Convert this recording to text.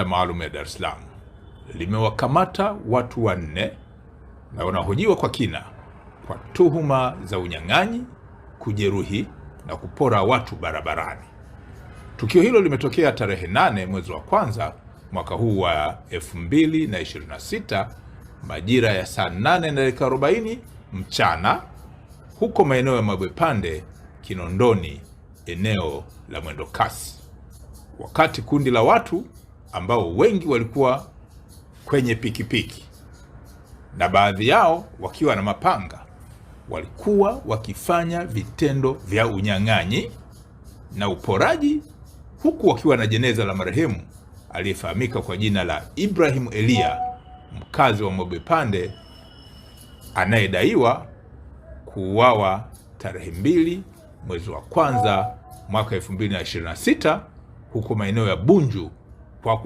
Maalum ya Dar es Salaam limewakamata watu 4 na wanahojiwa kwa kina kwa tuhuma za unyang'anyi, kujeruhi na kupora watu barabarani. Tukio hilo limetokea tarehe 8 mwezi wa kwanza mwaka huu wa 2026 majira ya saa 8:40 mchana huko maeneo ya Mabwepande, Kinondoni, eneo la Mwendokasi, wakati kundi la watu ambao wengi walikuwa kwenye pikipiki na baadhi yao wakiwa na mapanga walikuwa wakifanya vitendo vya unyang'anyi na uporaji, huku wakiwa na jeneza la marehemu aliyefahamika kwa jina la Ibrahim Elia, mkazi wa Mabwepande, anayedaiwa kuuawa tarehe 2 mwezi wa kwanza mwaka 2026 huko maeneo ya Bunju kwa